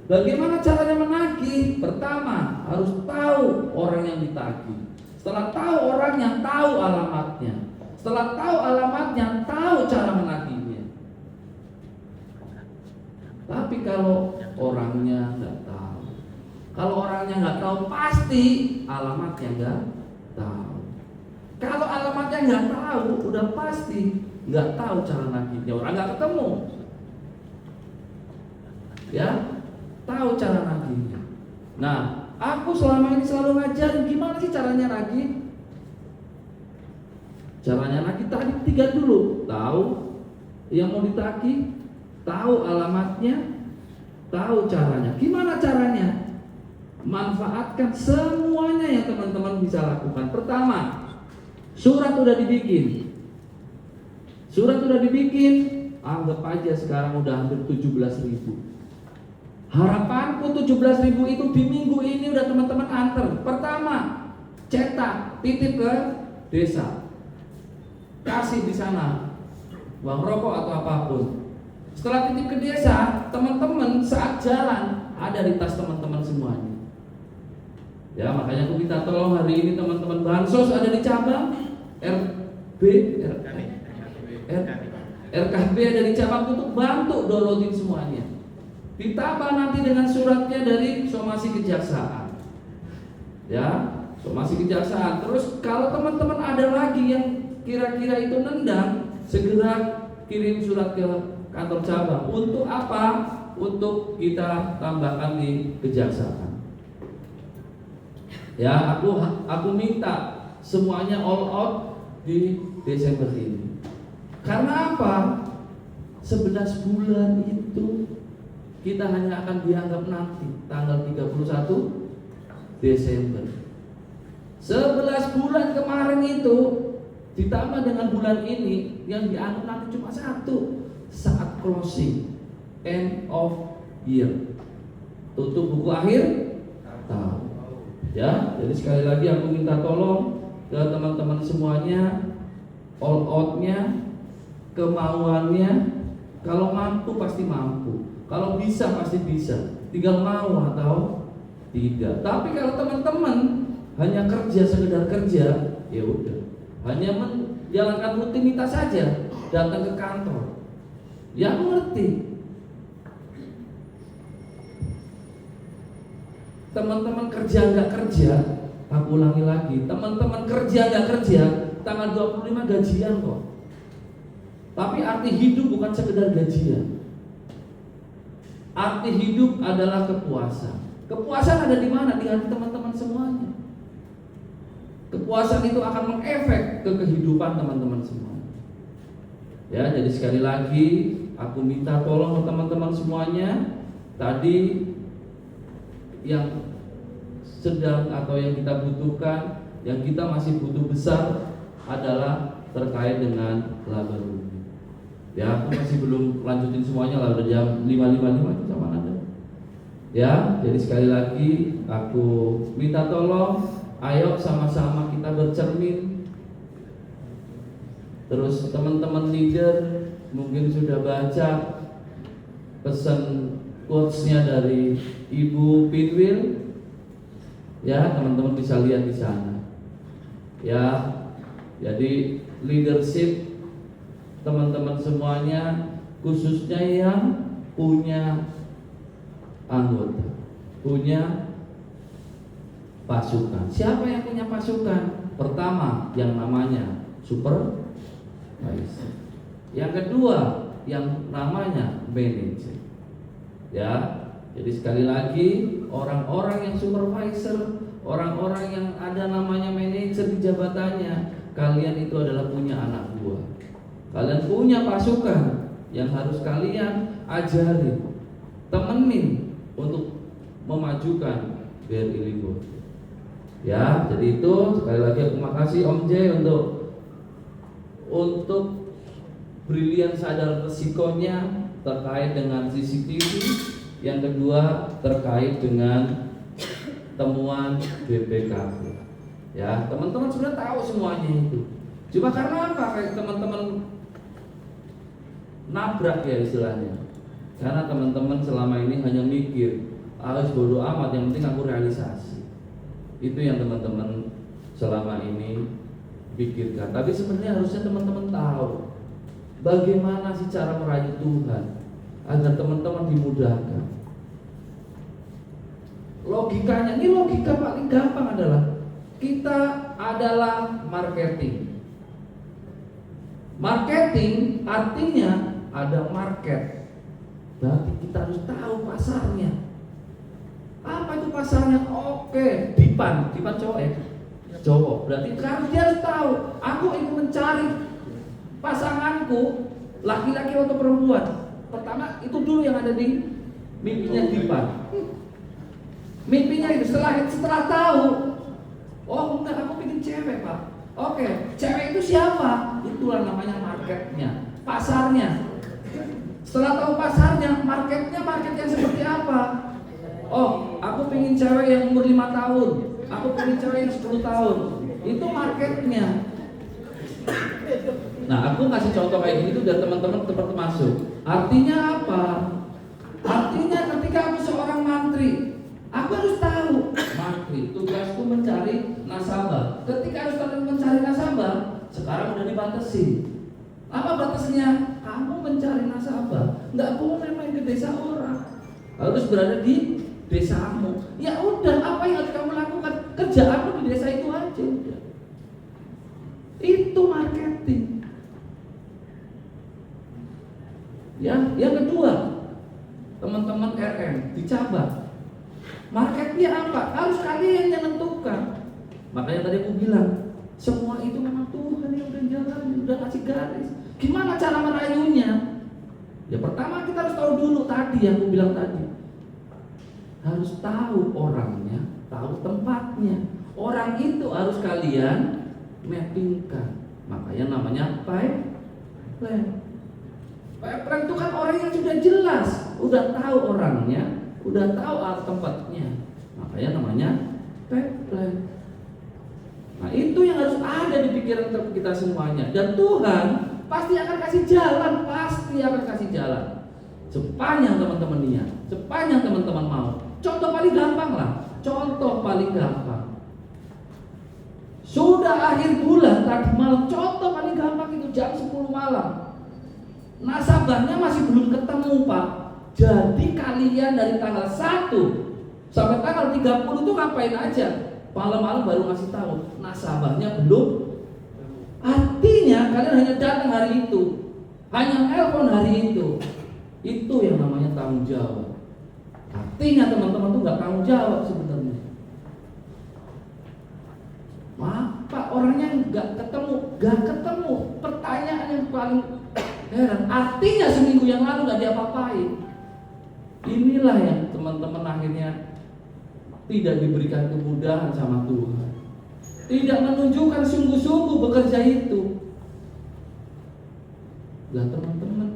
Bagaimana caranya menagih? Pertama, harus tahu orang yang ditagih. Setelah tahu orangnya, tahu alamatnya. Setelah tahu alamatnya, tahu cara menagihnya. Tapi kalau orangnya nggak tahu, pasti alamatnya nggak tahu. Kalau alamatnya nggak tahu, udah pasti nggak tahu cara nagihnya. Orang nggak ketemu, ya, tahu cara nagihnya. Nah, aku selama ini selalu ngajarin gimana sih caranya nagih. Caranya nagih tadi 3 dulu. Tahu yang mau ditagih, tahu alamatnya, tahu caranya. Gimana caranya? Manfaatkan semuanya yang teman-teman bisa lakukan. Pertama, surat udah dibikin. Anggap aja sekarang udah hampir 17.000. Harapanku 17.000 itu di minggu ini udah teman-teman antar. Pertama, cetak, titip ke desa. Kasih di sana uang rokok atau apapun. Setelah titip ke desa, teman-teman saat jalan ada di tas teman-teman semuanya. Ya, makanya aku minta tolong hari ini teman-teman bansos ada di cabang RKB ada di cabang untuk bantu downloadin semuanya. Ditambah nanti dengan suratnya dari somasi kejaksaan. Ya, somasi kejaksaan. Terus kalau teman-teman ada lagi yang kira-kira itu nendang, segera kirim surat ke kantor cabang. Untuk apa? Untuk kita tambahkan di kejaksaan. Ya, aku minta semuanya all out di Desember ini. Karena apa? 11 bulan itu kita hanya akan dianggap nanti tanggal 31 Desember. 11 bulan kemarin itu ditambah dengan bulan ini yang dianggap nanti cuma 1 saat closing, end of year, tutup buku akhir tahun. Ya, jadi sekali lagi aku minta tolong ke teman-teman semuanya, all out-nya, kemauannya. Kalau mampu pasti mampu, kalau bisa pasti bisa, tinggal mau atau tidak. Tapi kalau teman-teman hanya kerja sekedar kerja, ya udah, hanya menjalankan rutinitas saja, datang ke kantor. Ya, aku ngerti. Teman-teman kerja nggak kerja, aku ulangi lagi, teman-teman kerja nggak kerja, tanggal 25 gajian kok. Tapi arti hidup bukan sekedar gajian. Arti hidup adalah kepuasan. Kepuasan ada di mana? Di hati teman-teman semuanya. Kepuasan itu akan mengefek ke kehidupan teman-teman semuanya. Ya, jadi sekali lagi aku minta tolong ke teman-teman semuanya. Tadi yang sedang atau yang kita butuhkan, yang kita masih butuh besar adalah terkait dengan laba rugi. Ya, aku masih belum lanjutin semuanya lah, udah jam 5.55 itu sama Anda. Ya, jadi sekali lagi aku minta tolong, ayo sama-sama kita bercermin. Terus teman-teman leader mungkin sudah baca pesan quotes-nya dari Ibu Pinwil. Ya, teman-teman bisa lihat di sana. Ya, jadi leadership teman-teman semuanya, khususnya yang punya anggota, punya pasukan. Siapa yang punya pasukan? Pertama, yang namanya supervisor. Yang kedua, yang namanya manager. Ya, jadi sekali lagi orang-orang yang supervisor, orang-orang yang ada namanya manajer di jabatannya, kalian itu adalah punya anak buah. Kalian punya pasukan yang harus kalian ajari, temenin untuk memajukan BRI Linggo. Ya, jadi itu sekali lagi aku makasih Om J untuk brilian sadar resikonya terkait dengan CCTV. Yang kedua terkait dengan temuan BPKB. Ya, teman-teman sudah tahu semuanya itu. Cuma karena apa? Kayak teman-teman nabrak ya istilahnya. Karena teman-teman selama ini hanya mikir harus bodo amat, yang penting aku realisasi. Itu yang teman-teman selama ini pikirkan. Tapi sebenarnya harusnya teman-teman tahu bagaimana sih cara merayu Tuhan agar teman-teman dimudahkan. Logikanya, ini logika paling gampang adalah kita adalah marketing. Marketing artinya ada market. Berarti kita harus tahu pasarnya. Apa itu pasarnya? Oke, Dipan cowok ya? Cowok. Berarti kan dia harus tahu, aku ingin mencari pasanganku laki-laki atau perempuan. Pertama itu dulu yang ada di mimpinya Dipan. Mimpinya itu setelah tahu, oh enggak, aku bikin cewek Pak. Oke, cewek itu siapa? Itulah namanya marketnya, pasarnya. Setelah tahu pasarnya, marketnya market yang seperti apa? Oh, aku pengen cewek yang umur 5 tahun, aku pengen cewek yang 10 tahun. Itu marketnya. Nah, aku kasih contoh kayak gitu dan teman-teman tempat masuk. Artinya apa? Artinya ketika aku seorang mantri, aku harus tahu mantri, tugasku mencari nasabah. Ketika harus mencari nasabah, sekarang udah dibatasi. Apa batasnya? Kamu mencari nasabah, nggak boleh main ke desa orang, harus berada di desamu. Ya udah, apa yang harus kamu lakukan? Kerja aku di desa itu aja udah. Itu marketing. Ya, yang kedua, teman-teman RM di cabang. Marketnya apa? Harus kalian yang menentukan. Makanya tadi aku bilang, semua itu memang Tuhan yang udah jalan, udah kasih garis. Gimana cara merayunya? Ya pertama kita harus tahu dulu tadi yang aku bilang tadi. Harus tahu orangnya, tahu tempatnya. Orang itu harus kalian mappingkan. Makanya namanya pipeline. Pipeline itu kan orang yang sudah jelas, udah tahu orangnya, udah tahu tempatnya. Makanya namanya pipeline. Nah itu yang harus ada di pikiran kita semuanya. Dan Tuhan pasti akan kasih jalan, pasti akan kasih jalan. Sepanjang teman-teman niat, sepanjang teman-teman mau. Contoh paling gampang lah, contoh paling gampang. Sudah akhir bulan tadi malam, contoh paling gampang itu jam 10 malam. Nasabahnya masih belum ketemu Pak. Jadi kalian dari tanggal 1 sampai tanggal 30 itu ngapain aja? Malam-malam baru ngasih tahu nasabahnya belum. Artinya kalian hanya datang hari itu, hanya nelpon hari itu. Itu yang namanya tanggung jawab. Artinya teman-teman tuh nggak tanggung jawab sebenarnya. Apa orangnya nggak ketemu. Pertanyaan yang paling heran. Artinya seminggu yang lalu nggak diapa-apain. Inilah yang teman-teman akhirnya tidak diberikan kemudahan sama Tuhan. Tidak menunjukkan sungguh-sungguh bekerja itu. Lah teman-teman,